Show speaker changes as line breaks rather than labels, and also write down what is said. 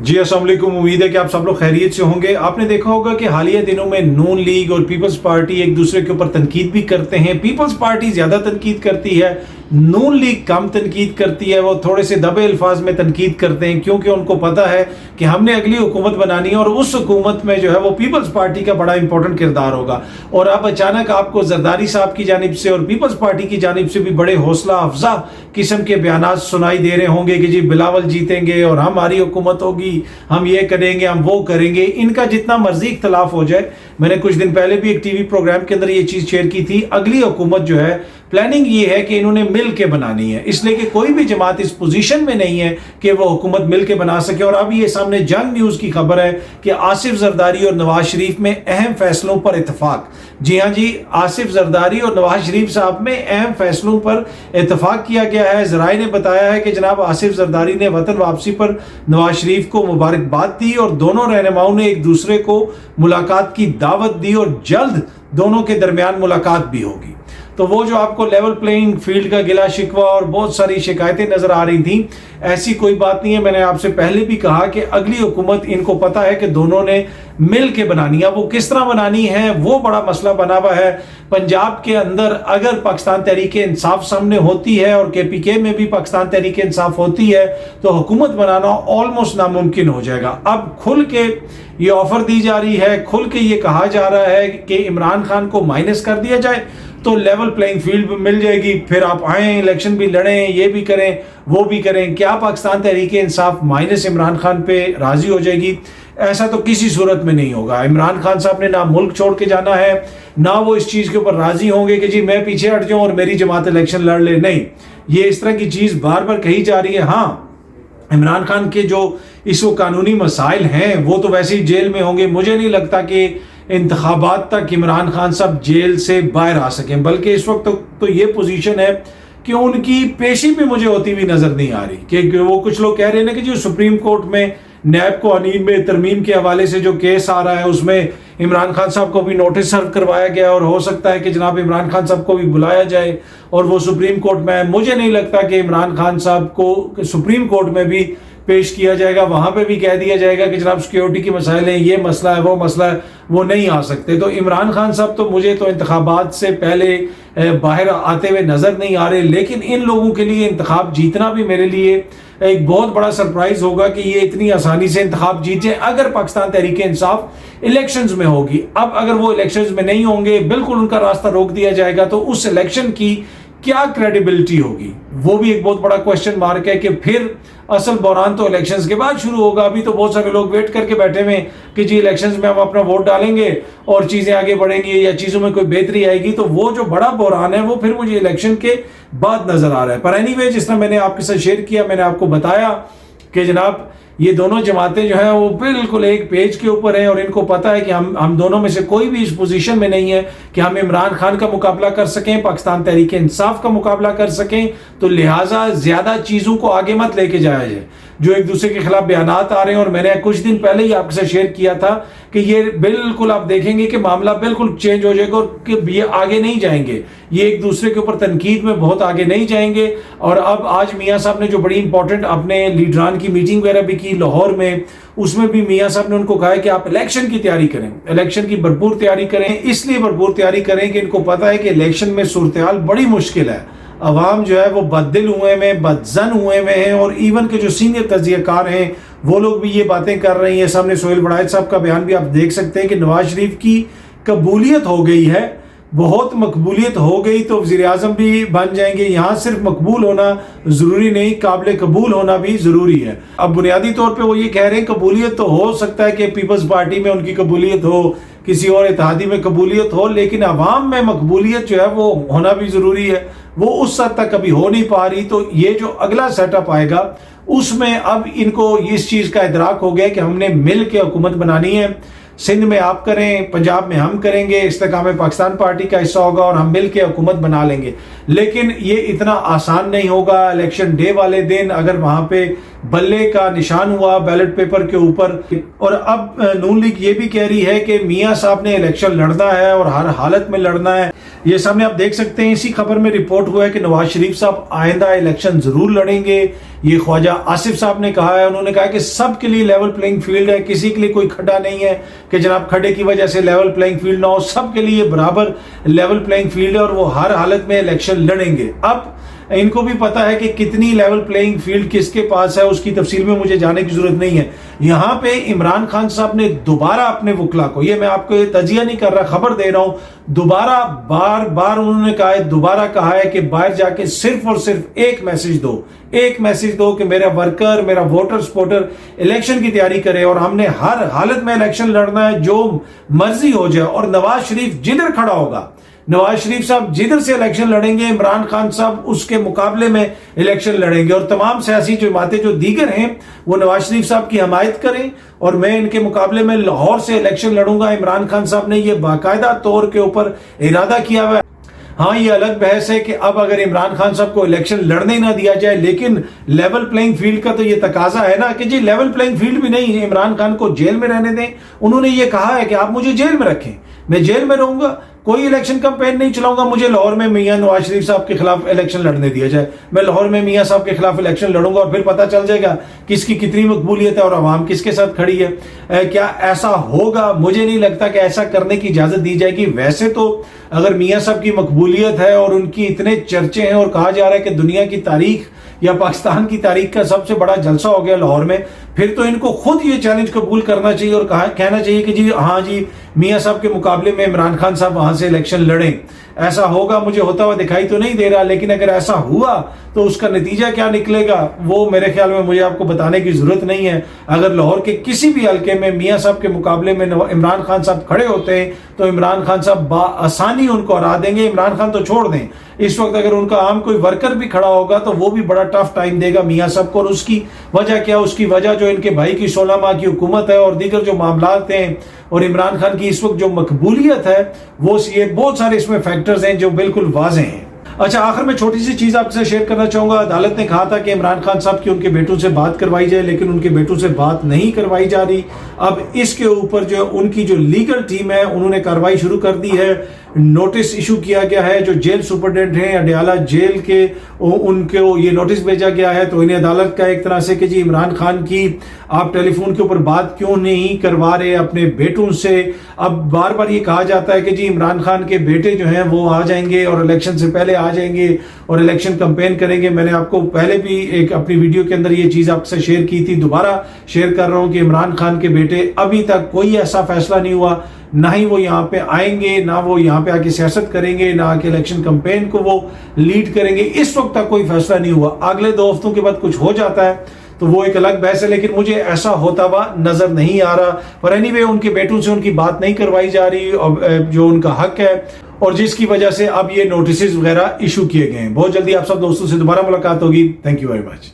जी अस्सलाम वालेकुम। उम्मीद है कि आप सब लोग खैरियत से होंगे। आपने देखा होगा कि हालिया दिनों में नून लीग और पीपल्स पार्टी एक दूसरे के ऊपर तनकीद भी करते हैं। पीपल्स पार्टी ज़्यादा तनकीद करती है, नून लीग कम तनकीद करती है। वो थोड़े से दबे अल्फाज में तनकीद करते हैं क्योंकि उनको पता है कि हमने अगली हुकूमत बनानी है और उस हुकूमत में जो है वो पीपल्स पार्टी का बड़ा इंपॉर्टेंट किरदार होगा। और अब अचानक आपको जरदारी साहब की जानिब से और पीपल्स पार्टी की जानिब से भी बड़े हौसला अफजा किस्म के बयान सुनाई दे रहे होंगे कि जी बिलावल जीतेंगे और हमारी हुकूमत होगी, हम ये करेंगे, हम वो करेंगे। इनका जितना मर्जी इख्तलाफ हो जाए, मैंने कुछ दिन पहले भी एक टीवी प्रोग्राम के अंदर ये चीज शेयर की थी, अगली हुकूमत जो है प्लानिंग ये है कि इन्होंने मिल के बनानी है, इसलिए कि कोई भी जमात इस पोजीशन में नहीं है कि वो हुकूमत मिल के बना सके। और अब ये सामने जंग न्यूज की खबर है कि आसिफ जरदारी और नवाज शरीफ में अहम फैसलों पर इतफाक। जी हाँ जी, आसिफ जरदारी और नवाज शरीफ साहब में अहम फैसलों पर इतफाक किया गया है। जराए ने बताया है कि जनाब आसिफ जरदारी ने वतन वापसी पर नवाज शरीफ को मुबारकबाद दी और दोनों रहनुमाओं ने एक दूसरे को मुलाकात की दावत दी और जल्द दोनों के दरमियान मुलाकात भी होगी। तो वो जो आपको लेवल प्लेइंग फील्ड का गिला शिकवा और बहुत सारी शिकायतें नजर आ रही थी, ऐसी कोई बात नहीं है। मैंने आपसे पहले भी कहा कि अगली हुकूमत इनको पता है कि दोनों ने मिल के बनानी है। वो किस तरह बनानी है वो बड़ा मसला बना हुआ है। पंजाब के अंदर अगर पाकिस्तान तहरीक इंसाफ सामने होती है और KPK में भी पाकिस्तान तहरीक इंसाफ होती है तो हुकूमत बनाना ऑलमोस्ट नामुमकिन हो जाएगा। अब खुल के ये ऑफर दी जा रही है, खुल के ये कहा जा रहा है कि इमरान खान को माइनस कर दिया जाए तो लेवल प्लेइंग फील्ड मिल जाएगी, फिर आप आए, इलेक्शन भी लड़ें, ये भी करें, वो भी करें। क्या पाकिस्तान तहरीक इंसाफ माइनस इमरान खान पे राजी हो जाएगी? ऐसा तो किसी सूरत में नहीं होगा। इमरान खान साहब ने ना मुल्क छोड़ के जाना है, ना वो इस चीज के ऊपर राजी होंगे कि जी मैं पीछे हट जाऊं और मेरी जमात इलेक्शन लड़ ले। नहीं, ये इस तरह की चीज बार बार कही जा रही है। हाँ, इमरान खान के जो इस वो कानूनी मसाइल हैं वो तो वैसे ही जेल में होंगे। मुझे नहीं लगता कि इंतखाबात तक इमरान खान साहब जेल से बाहर आ सकें, बल्कि इस वक्त तो ये पोजीशन है कि उनकी पेशी भी मुझे होती हुई नजर नहीं आ रही। कि वो कुछ लोग कह रहे हैं ना कि जो सुप्रीम कोर्ट में नैब कानून में तरमीम के हवाले से जो केस आ रहा है उसमें इमरान खान साहब को भी नोटिस सर्व करवाया गया और हो सकता है कि जनाब इमरान खान साहब को भी बुलाया जाए और वो सुप्रीम कोर्ट में है। मुझे नहीं लगता कि इमरान खान साहब को सुप्रीम कोर्ट में भी पेश किया जाएगा, वहां पे भी कह दिया जाएगा कि जनाब सिक्योरिटी की मसाइल हैं, ये मसला है, वो मसला है, वो नहीं आ सकते। तो इमरान खान साहब तो मुझे तो इंतखाबात से पहले बाहर आते हुए नजर नहीं आ रहे। लेकिन इन लोगों के लिए इंतखाब जीतना भी मेरे लिए एक बहुत बड़ा सरप्राइज होगा कि ये इतनी आसानी से इंतखाब जीत जाए अगर पाकिस्तान तहरीक इंसाफ इलेक्शंस में होगी। अब अगर वो इलेक्शंस में नहीं होंगे, बिल्कुल उनका रास्ता रोक दिया जाएगा, तो उस इलेक्शन की क्या क्रेडिबिलिटी होगी? वो भी एक बहुत बड़ा क्वेश्चन मार्क है कि फिर असल बहरान तो इलेक्शंस के बाद शुरू होगा। अभी तो बहुत सारे लोग वेट करके बैठे हुए हैं कि जी इलेक्शंस में हम अपना वोट डालेंगे और चीजें आगे बढ़ेंगी या चीजों में कोई बेहतरी आएगी। तो वो जो बड़ा बहरान है वो फिर मुझे इलेक्शन के बाद नजर आ रहा है। पर एनीवे, जिस तरह मैंने आपके साथ शेयर किया, मैंने आपको बताया कि जनाब ये दोनों जमातें जो हैं वो बिल्कुल एक पेज के ऊपर हैं और इनको पता है कि हम दोनों में से कोई भी इस पोजीशन में नहीं है कि हम इमरान खान का मुकाबला कर सकें, पाकिस्तान तहरीक इंसाफ का मुकाबला कर सकें। तो लिहाजा ज्यादा चीजों को आगे मत लेके जाया जाए जो एक दूसरे के खिलाफ बयानात आ रहे हैं। और मैंने कुछ दिन पहले ही आपके साथ शेयर किया था कि ये बिल्कुल आप देखेंगे कि मामला बिल्कुल चेंज हो जाएगा और कि ये आगे नहीं जाएंगे, ये एक दूसरे के ऊपर तनकीद में बहुत आगे नहीं जाएंगे। और अब आज मियाँ साहब ने जो बड़ी इंपॉर्टेंट अपने लीडरान की मीटिंग वगैरह भी की लाहौर में, उसमें भी मियाँ साहब ने उनको कहा है कि आप इलेक्शन की तैयारी करें, इलेक्शन की भरपूर तैयारी करें। इसलिए भरपूर तैयारी करें कि इनको पता है कि इलेक्शन में सूरत हाल बड़ी मुश्किल है। अवाम जो है वो बददिल हुए में, बदजन हुए में है और इवन के जो सीनियर तज्जियाकार हैं वो लोग भी ये बातें कर रही हैं। सामने सोहेल बड़ायत साहब का बयान भी आप देख सकते हैं कि नवाज शरीफ की कबूलियत हो गई है, बहुत मकबूलियत हो गई तो वज़ीर आज़म भी बन जाएंगे। यहाँ सिर्फ मकबूल होना ज़रूरी नहीं, काबिल कबूल होना भी ज़रूरी है। अब बुनियादी तौर पे वो ये कह रहे हैं कबूलियत तो हो सकता है कि पीपल्स पार्टी में उनकी कबूलियत हो, किसी और इत्तेहादी में कबूलियत हो, लेकिन अवाम में मकबूलियत जो है वो होना भी ज़रूरी है। वो उस हद तक कभी हो नहीं पा रही। तो ये जो अगला सेटअप आएगा उसमें अब इनको इस चीज़ का इदराक हो गया कि हमने मिल के हुकूमत बनानी है। सिंध में आप करें, पंजाब में हम करेंगे, इस्तेकाम पाकिस्तान पार्टी का हिस्सा होगा और हम मिल के हुकूमत बना लेंगे। लेकिन ये इतना आसान नहीं होगा। इलेक्शन डे वाले दिन अगर वहां पे बल्ले का निशान हुआ बैलेट पेपर के ऊपर, और अब नून लीग ये भी कह रही है कि मियाँ साहब ने इलेक्शन लड़ना है और हर हालत में लड़ना है। ये सामने आप देख सकते हैं, इसी खबर में रिपोर्ट हुआ है कि नवाज शरीफ साहब आइंदा इलेक्शन जरूर लड़ेंगे। ये ख्वाजा आसिफ साहब ने कहा है, उन्होंने कहा कि सबके लिए लेवल प्लेइंग फील्ड है, किसी के लिए कोई खड्डा नहीं है कि जनाब खड्डे की वजह से लेवल प्लेइंग फील्ड ना हो, सबके लिए बराबर लेवल प्लेइंग फील्ड है और वो हर हालत में इलेक्शन लड़ेंगे। अब इनको भी पता है कि कितनी लेवल प्लेइंग फील्ड किसके पास है, उसकी तफसील में मुझे जाने की जरूरत नहीं है। यहां पे इमरान खान साहब ने दोबारा अपने वकला को, ये मैं आपको तजिया नहीं कर रहा, खबर दे रहा हूं, दोबारा बार बार उन्होंने कहा है, दोबारा कहा है कि बाहर जाके सिर्फ और सिर्फ एक मैसेज दो कि मेरा वर्कर, मेरा वोटर सपोर्टर इलेक्शन की तैयारी करे और हमने हर हालत में इलेक्शन लड़ना है, जो मर्जी हो जाए। और नवाज शरीफ जिधर खड़ा होगा, नवाज शरीफ साहब जिधर से इलेक्शन लड़ेंगे, इमरान खान साहब उसके मुकाबले में इलेक्शन लड़ेंगे। और तमाम सियासी जमातें जो दीगर हैं वो नवाज शरीफ साहब की हमायत करें और मैं इनके मुकाबले में लाहौर से इलेक्शन लड़ूंगा। इमरान खान साहब ने यह बाकायदा तौर के ऊपर इरादा किया हुआ है। हाँ, ये अलग बहस है कि अब अगर इमरान खान साहब को इलेक्शन लड़ने ना दिया जाए, लेकिन लेवल प्लेइंग फील्ड का तो ये तकाजा है ना कि जी लेवल प्लेइंग फील्ड भी नहीं है, इमरान खान को जेल में रहने दें। उन्होंने ये कहा है कि आप मुझे जेल में रखें, मैं जेल में रहूंगा, कोई इलेक्शन कैंपेन नहीं चलाऊंगा, मुझे लाहौर में मियां नवाज शरीफ साहब के खिलाफ इलेक्शन लड़ने दिया जाए, मैं लाहौर में मियां साहब के खिलाफ इलेक्शन लड़ूंगा और फिर पता चल जाएगा किसकी कितनी मकबूलियत है और अवाम किसके साथ खड़ी है। क्या ऐसा होगा? मुझे नहीं लगता कि ऐसा करने की इजाजत दी जाएगी। वैसे तो अगर मियां साहब की मकबूलियत है और उनकी इतने चर्चे हैं और कहा जा रहा है कि दुनिया की तारीख या पाकिस्तान की तारीख का सबसे बड़ा जलसा हो गया लाहौर में, फिर तो इनको खुद ये चैलेंज कबूल करना चाहिए और कहना चाहिए कि जी हाँ जी, मियां साहब के मुकाबले में इमरान खान साहब वहां से इलेक्शन लड़ें। ऐसा होगा मुझे होता हुआ दिखाई तो नहीं दे रहा, लेकिन अगर ऐसा हुआ तो उसका नतीजा क्या निकलेगा वो मेरे ख्याल में मुझे आपको बताने की जरूरत नहीं है। अगर लाहौर के किसी भी हल्के में मियां साहब के मुकाबले में इमरान खान साहब खड़े होते हैं तो इमरान खान साहब आसानी उनको हरा देंगे। इमरान खान तो छोड़ दें, इस वक्त अगर उनका आम कोई वर्कर भी खड़ा होगा तो वो भी बड़ा टफ टाइम देगा मियां साहब को। और उसकी वजह क्या? उसकी वजह जो इनके भाई की 16 माह की हुकूमत है और दीगर जो मामलात हैं और इमरान खान की इस वक्त जो मकबूलियत है, वो ये बहुत सारे इसमें फैक्टर्स हैं जो बिल्कुल वाज़ेह हैं। अच्छा, आखिर में छोटी सी चीज आपसे शेयर करना चाहूंगा। अदालत ने कहा था कि इमरान खान साहब की उनके बेटों से बात करवाई जाए, लेकिन उनके बेटों से बात नहीं करवाई जा रही। अब इसके ऊपर जो उनकी जो लीगल टीम है उन्होंने कार्रवाई शुरू कर दी है। नोटिस इशू किया गया है, जो जेल सुपरडेंट हैं अडयाला जेल के, उनको ये नोटिस भेजा गया है। तो इन्हें अदालत का एक तरह से कि जी इमरान खान की आप टेलीफोन के ऊपर बात क्यों नहीं करवा रहे अपने बेटों से। अब बार बार ये कहा जाता है कि जी इमरान खान के बेटे जो हैं वो आ जाएंगे और इलेक्शन से पहले आ जाएंगे और इलेक्शन कैंपेन करेंगे। मैंने आपको पहले भी एक अपनी वीडियो के अंदर ये चीज आपसे शेयर की थी, दोबारा शेयर कर रहा हूं कि इमरान खान के बेटे अभी तक कोई ऐसा फैसला नहीं हुआ, ना ही वो यहाँ पे आएंगे, ना वो यहाँ पे आके सियासत करेंगे, ना आके इलेक्शन कैंपेन को वो लीड करेंगे। इस वक्त तक कोई फैसला नहीं हुआ। अगले 2 हफ्तों के बाद कुछ हो जाता है तो वो एक अलग बहस है, लेकिन मुझे ऐसा होता हुआ नजर नहीं आ रहा। पर एनीवे उनके बेटों से उनकी बात नहीं करवाई जा रही और जो उनका हक है, और जिसकी वजह से अब ये नोटिस वगैरह इशू किए गए हैं। बहुत जल्दी आप सब दोस्तों से दोबारा मुलाकात होगी। Thank you very much.